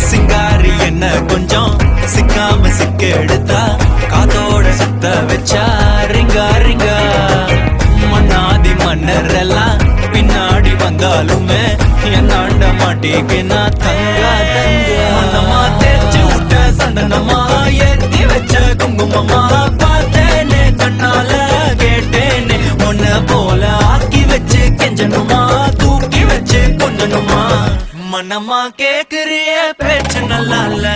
சிங்காரி என்ன கொஞ்சம் சிக்காம சிக்க எடுத்தா காத்தோட சுத்த வச்சா ரிங்கா ரிங்கா மன்னாதி மன்னர் எல்லாம் பின்னாடி வந்தாலுமே என்னாண்ட மாட்டிக்கு நான் தங்கா தங்க மன்னமா தேய்ச்சி விட்ட சந்தனமா ஏத்தி வச்ச குங்குமமா பார்த்தேனே கண்ணால கேட்டேனே உன்ன போல ஆக்கி வச்சு கெஞ்சனுமா தூக்கி வச்சு கொஞ்சனுமா மனமா கேக்குறிய பேச்சு நல்லா இல்ல